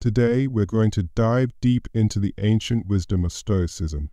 Today, we're going to dive deep into the ancient wisdom of Stoicism,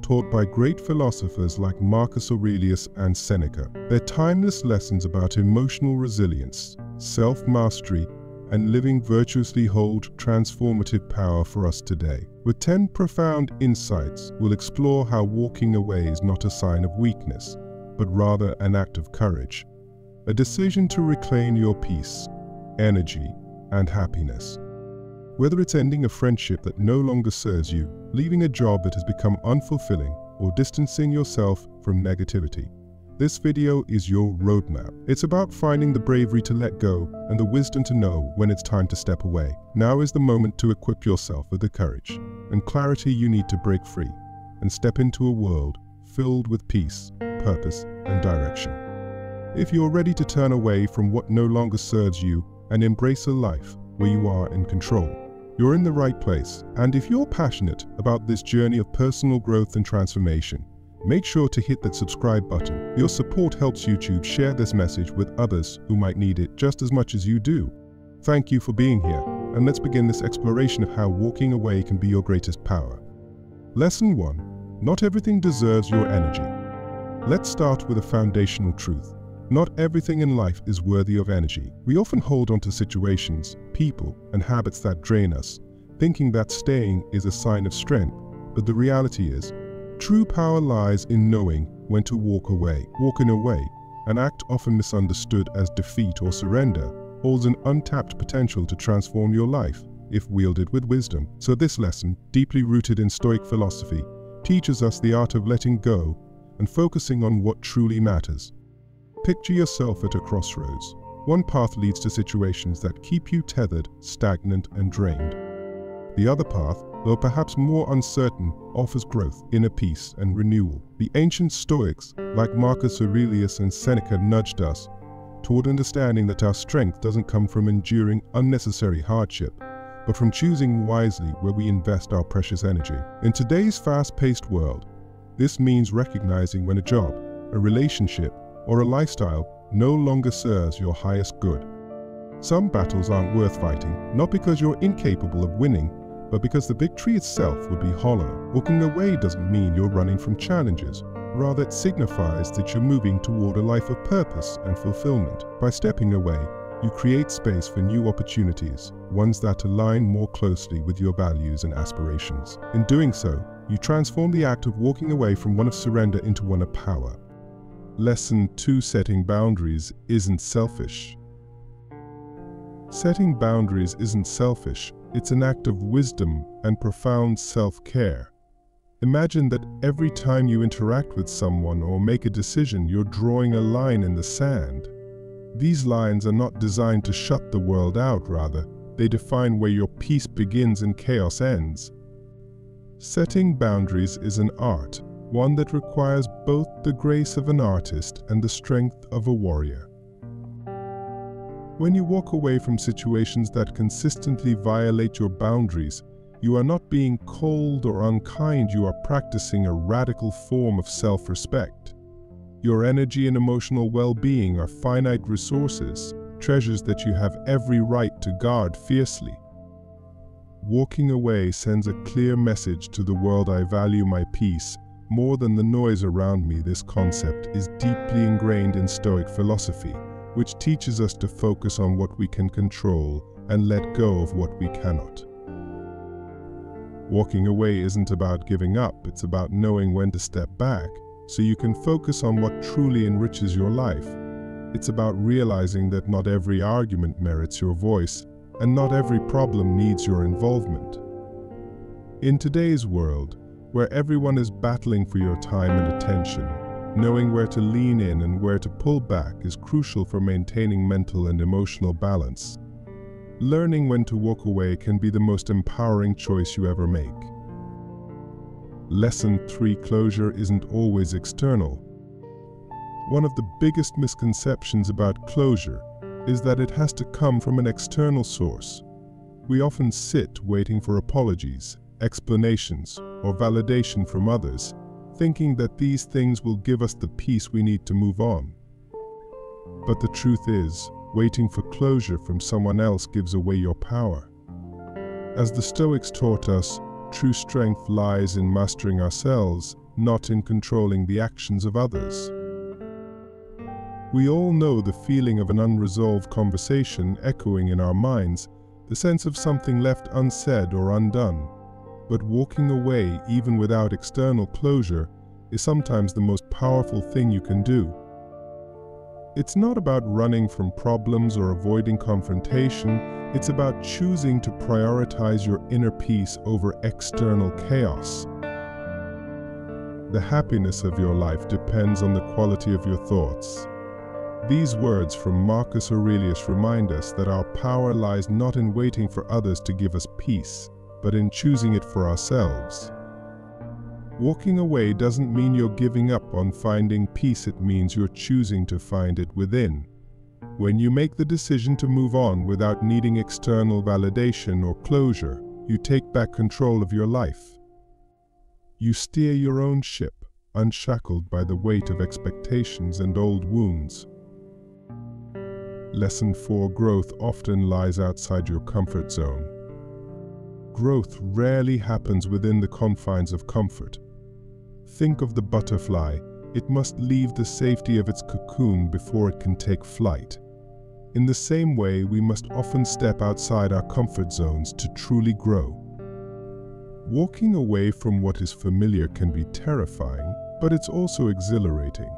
taught by great philosophers like Marcus Aurelius and Seneca. They're timeless lessons about emotional resilience, self-mastery, and living virtuously hold transformative power for us today. With 10 profound insights, we'll explore how walking away is not a sign of weakness, but rather an act of courage, a decision to reclaim your peace, energy, and happiness. Whether it's ending a friendship that no longer serves you, leaving a job that has become unfulfilling, or distancing yourself from negativity, this video is your roadmap. It's about finding the bravery to let go and the wisdom to know when it's time to step away. Now is the moment to equip yourself with the courage and clarity you need to break free and step into a world filled with peace, purpose, and direction. If you're ready to turn away from what no longer serves you and embrace a life where you are in control, you're in the right place. And if you're passionate about this journey of personal growth and transformation, make sure to hit that subscribe button. Your support helps YouTube share this message with others who might need it just as much as you do. Thank you for being here, and let's begin this exploration of how walking away can be your greatest power. Lesson 1. Not everything deserves your energy. Let's start with a foundational truth. Not everything in life is worthy of energy. We often hold on to situations, people, and habits that drain us, thinking that staying is a sign of strength. But the reality is, true power lies in knowing when to walk away. Walking away, an act often misunderstood as defeat or surrender, holds an untapped potential to transform your life if wielded with wisdom. So this lesson, deeply rooted in Stoic philosophy, teaches us the art of letting go and focusing on what truly matters. Picture yourself at a crossroads. One path leads to situations that keep you tethered, stagnant, and drained. The other path, though perhaps more uncertain, offers growth, inner peace, and renewal. The ancient Stoics, like Marcus Aurelius and Seneca, nudged us toward understanding that our strength doesn't come from enduring unnecessary hardship, but from choosing wisely where we invest our precious energy. In today's fast-paced world, this means recognizing when a job, a relationship, or a lifestyle no longer serves your highest good. Some battles aren't worth fighting, not because you're incapable of winning, but because the victory itself would be hollow. Walking away doesn't mean you're running from challenges. Rather, it signifies that you're moving toward a life of purpose and fulfillment. By stepping away, you create space for new opportunities, ones that align more closely with your values and aspirations. In doing so, you transform the act of walking away from one of surrender into one of power. Lesson 2. Setting boundaries isn't selfish. Setting boundaries isn't selfish. It's an act of wisdom and profound self-care. Imagine that every time you interact with someone or make a decision, you're drawing a line in the sand. These lines are not designed to shut the world out, rather, they define where your peace begins and chaos ends. Setting boundaries is an art, one that requires both the grace of an artist and the strength of a warrior. When you walk away from situations that consistently violate your boundaries, you are not being cold or unkind, you are practicing a radical form of self-respect. Your energy and emotional well-being are finite resources, treasures that you have every right to guard fiercely. Walking away sends a clear message to the world: I value my peace more than the noise around me. This concept is deeply ingrained in Stoic philosophy, which teaches us to focus on what we can control and let go of what we cannot. Walking away isn't about giving up, it's about knowing when to step back so you can focus on what truly enriches your life. It's about realizing that not every argument merits your voice, and not every problem needs your involvement. In today's world, where everyone is battling for your time and attention, knowing where to lean in and where to pull back is crucial for maintaining mental and emotional balance. Learning when to walk away can be the most empowering choice you ever make. Lesson 3. Closure isn't always external. One of the biggest misconceptions about closure is that it has to come from an external source. We often sit waiting for apologies, explanations, or validation from others, thinking that these things will give us the peace we need to move on. But the truth is, waiting for closure from someone else gives away your power. As the Stoics taught us, true strength lies in mastering ourselves, not in controlling the actions of others. We all know the feeling of an unresolved conversation echoing in our minds, the sense of something left unsaid or undone. But walking away, even without external closure, is sometimes the most powerful thing you can do. It's not about running from problems or avoiding confrontation. It's about choosing to prioritize your inner peace over external chaos. The happiness of your life depends on the quality of your thoughts. These words from Marcus Aurelius remind us that our power lies not in waiting for others to give us peace, but in choosing it for ourselves. Walking away doesn't mean you're giving up on finding peace, it means you're choosing to find it within. When you make the decision to move on without needing external validation or closure, you take back control of your life. You steer your own ship, unshackled by the weight of expectations and old wounds. Lesson 4: growth often lies outside your comfort zone. Growth rarely happens within the confines of comfort. Think of the butterfly. It must leave the safety of its cocoon before it can take flight. In the same way, we must often step outside our comfort zones to truly grow. Walking away from what is familiar can be terrifying, but it's also exhilarating.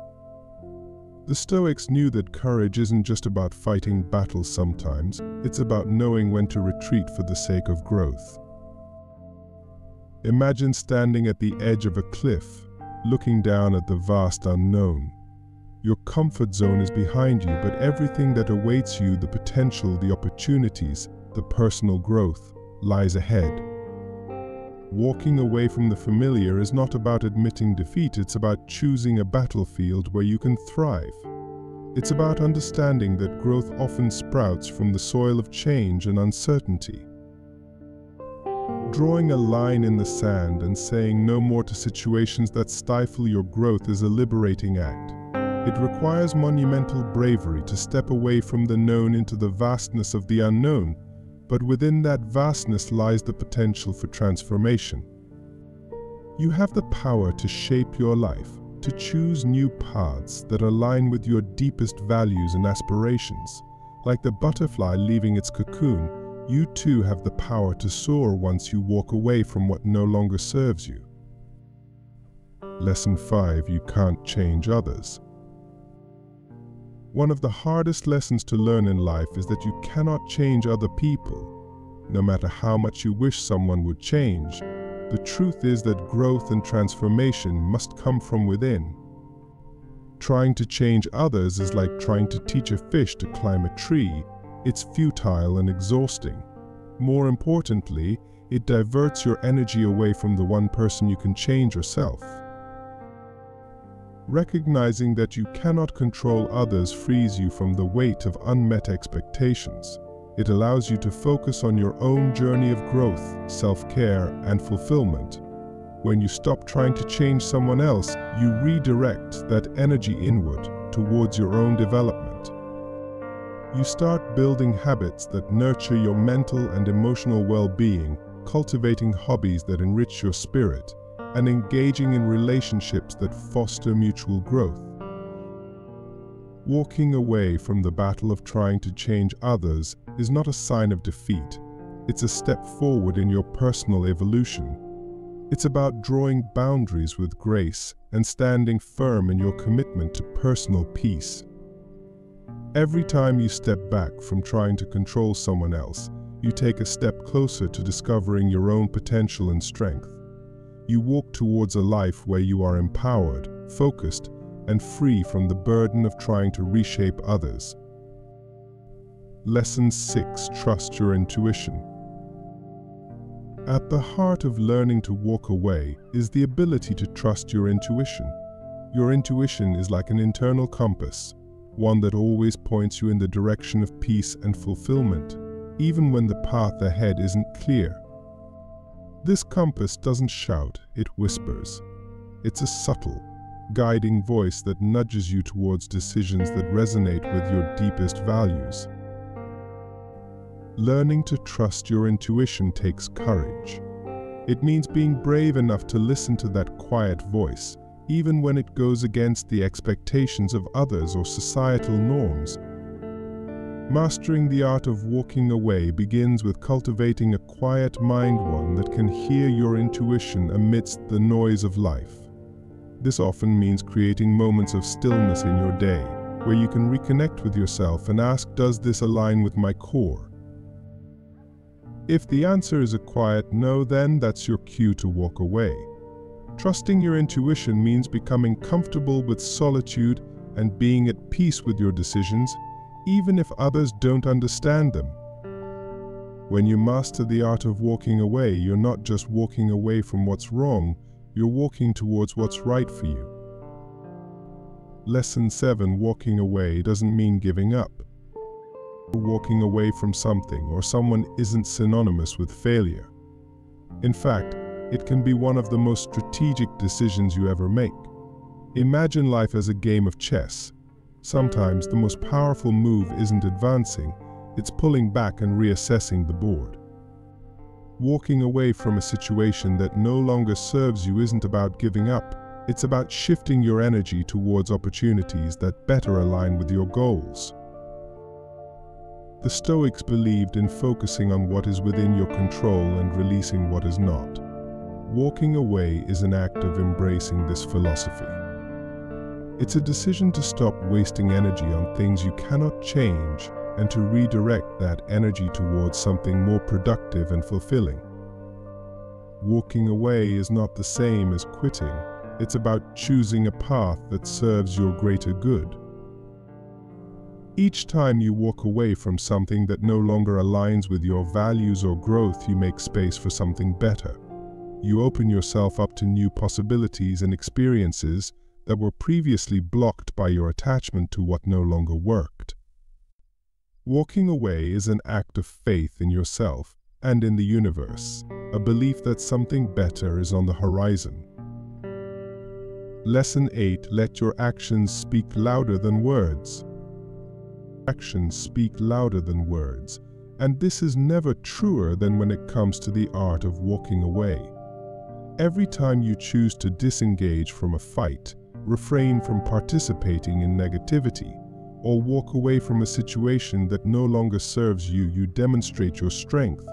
The Stoics knew that courage isn't just about fighting battles sometimes, it's about knowing when to retreat for the sake of growth. Imagine standing at the edge of a cliff, looking down at the vast unknown. Your comfort zone is behind you, but everything that awaits you, the potential, the opportunities, the personal growth, lies ahead. Walking away from the familiar is not about admitting defeat, it's about choosing a battlefield where you can thrive. It's about understanding that growth often sprouts from the soil of change and uncertainty. Drawing a line in the sand and saying no more to situations that stifle your growth is a liberating act. It requires monumental bravery to step away from the known into the vastness of the unknown, but within that vastness lies the potential for transformation. You have the power to shape your life, to choose new paths that align with your deepest values and aspirations. Like the butterfly leaving its cocoon, you too have the power to soar once you walk away from what no longer serves you. Lesson 5: you can't change others. One of the hardest lessons to learn in life is that you cannot change other people. No matter how much you wish someone would change, the truth is that growth and transformation must come from within. Trying to change others is like trying to teach a fish to climb a tree. It's futile and exhausting. More importantly, it diverts your energy away from the one person you can change yourself. Recognizing that you cannot control others frees you from the weight of unmet expectations. It allows you to focus on your own journey of growth, self-care, and fulfillment. When you stop trying to change someone else, you redirect that energy inward towards your own development. You start building habits that nurture your mental and emotional well-being, cultivating hobbies that enrich your spirit, and engaging in relationships that foster mutual growth. Walking away from the battle of trying to change others is not a sign of defeat. It's a step forward in your personal evolution. It's about drawing boundaries with grace and standing firm in your commitment to personal peace. Every time you step back from trying to control someone else, you take a step closer to discovering your own potential and strength. You walk towards a life where you are empowered, focused, and free from the burden of trying to reshape others. Lesson 6: trust your intuition. At the heart of learning to walk away is the ability to trust your intuition. Your intuition is like an internal compass, one that always points you in the direction of peace and fulfillment, even when the path ahead isn't clear. This compass doesn't shout, it whispers. It's a subtle, guiding voice that nudges you towards decisions that resonate with your deepest values. Learning to trust your intuition takes courage. It means being brave enough to listen to that quiet voice, even when it goes against the expectations of others or societal norms. Mastering the art of walking away begins with cultivating a quiet mind, one that can hear your intuition amidst the noise of life. This often means creating moments of stillness in your day, where you can reconnect with yourself and ask, does this align with my core? If the answer is a quiet no, then that's your cue to walk away. Trusting your intuition means becoming comfortable with solitude and being at peace with your decisions, even if others don't understand them. When you master the art of walking away, you're not just walking away from what's wrong, you're walking towards what's right for you. Lesson 7: walking away doesn't mean giving up. Walking away from something or someone isn't synonymous with failure. In fact, it can be one of the most strategic decisions you ever make. Imagine life as a game of chess. Sometimes the most powerful move isn't advancing, it's pulling back and reassessing the board. Walking away from a situation that no longer serves you isn't about giving up, it's about shifting your energy towards opportunities that better align with your goals. The Stoics believed in focusing on what is within your control and releasing what is not. Walking away is an act of embracing this philosophy. It's a decision to stop wasting energy on things you cannot change and to redirect that energy towards something more productive and fulfilling. Walking away is not the same as quitting. It's about choosing a path that serves your greater good. Each time you walk away from something that no longer aligns with your values or growth, you make space for something better. You open yourself up to new possibilities and experiences that were previously blocked by your attachment to what no longer worked. Walking away is an act of faith in yourself and in the universe, a belief that something better is on the horizon. Lesson 8: let your actions speak louder than words. Actions speak louder than words, and this is never truer than when it comes to the art of walking away. Every time you choose to disengage from a fight, refrain from participating in negativity, or walk away from a situation that no longer serves you, you demonstrate your strength.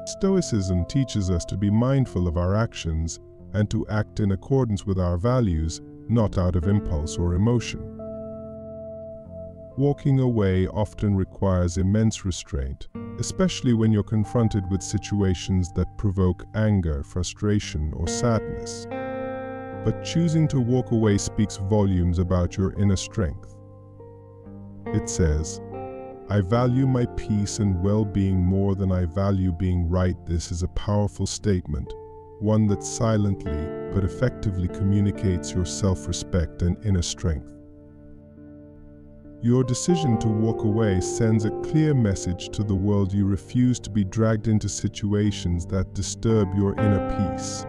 Stoicism teaches us to be mindful of our actions and to act in accordance with our values, not out of impulse or emotion. Walking away often requires immense restraint, especially when you're confronted with situations that provoke anger, frustration, or sadness. But choosing to walk away speaks volumes about your inner strength. It says, "I value my peace and well-being more than I value being right." This is a powerful statement, one that silently but effectively communicates your self-respect and inner strength. Your decision to walk away sends a clear message to the world. You refuse to be dragged into situations that disturb your inner peace.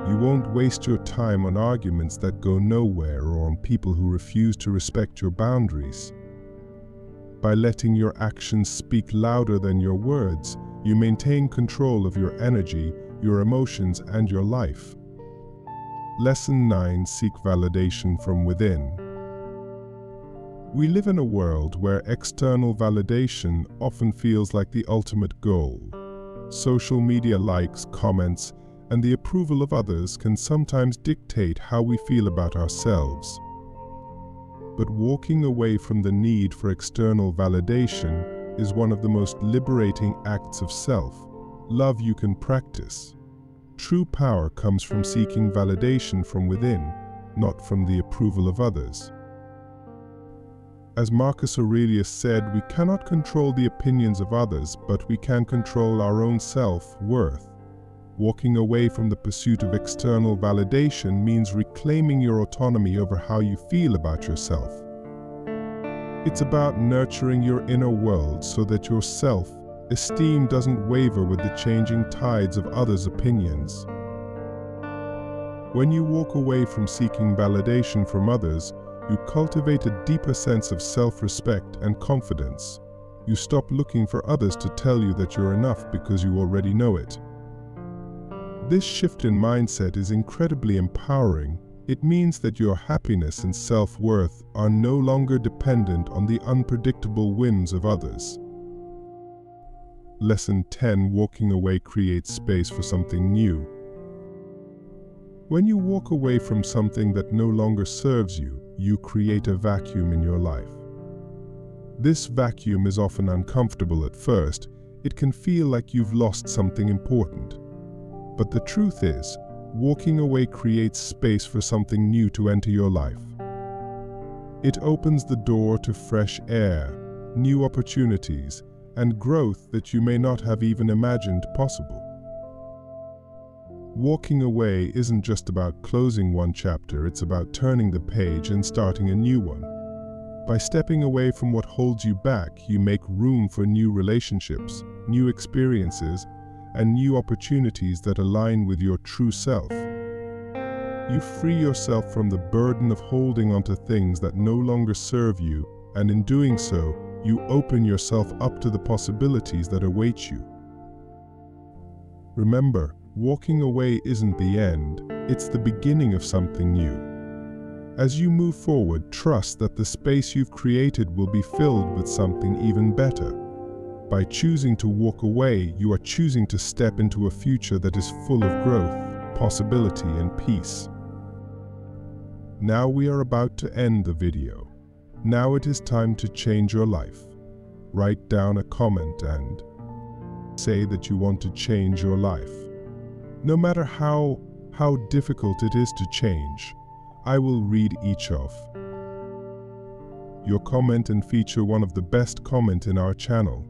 You won't waste your time on arguments that go nowhere or on people who refuse to respect your boundaries. By letting your actions speak louder than your words, you maintain control of your energy, your emotions, and your life. Lesson 9: seek validation from within. We live in a world where external validation often feels like the ultimate goal. Social media likes, comments, and the approval of others can sometimes dictate how we feel about ourselves. But walking away from the need for external validation is one of the most liberating acts of self-love you can practice. True power comes from seeking validation from within, not from the approval of others. As Marcus Aurelius said, we cannot control the opinions of others, but we can control our own self-worth. Walking away from the pursuit of external validation means reclaiming your autonomy over how you feel about yourself. It's about nurturing your inner world so that your self-esteem doesn't waver with the changing tides of others' opinions. When you walk away from seeking validation from others, you cultivate a deeper sense of self-respect and confidence. You stop looking for others to tell you that you're enough because you already know it. This shift in mindset is incredibly empowering. It means that your happiness and self-worth are no longer dependent on the unpredictable whims of others. Lesson 10: Walking away creates space for something new. When you walk away from something that no longer serves you, you create a vacuum in your life. This vacuum is often uncomfortable at first. It can feel like you've lost something important. But the truth is, walking away creates space for something new to enter your life. It opens the door to fresh air, new opportunities, and growth that you may not have even imagined possible. Walking away isn't just about closing one chapter, it's about turning the page and starting a new one. By stepping away from what holds you back, you make room for new relationships, new experiences, and new opportunities that align with your true self. You free yourself from the burden of holding onto things that no longer serve you, and in doing so, you open yourself up to the possibilities that await you. Remember, walking away isn't the end, it's the beginning of something new. As you move forward, trust that the space you've created will be filled with something even better. By choosing to walk away, you are choosing to step into a future that is full of growth, possibility, and peace. Now we are about to end the video. Now it is time to change your life. Write down a comment and say that you want to change your life. No matter how difficult it is to change, I will read each of your comment and feature one of the best comments in our channel.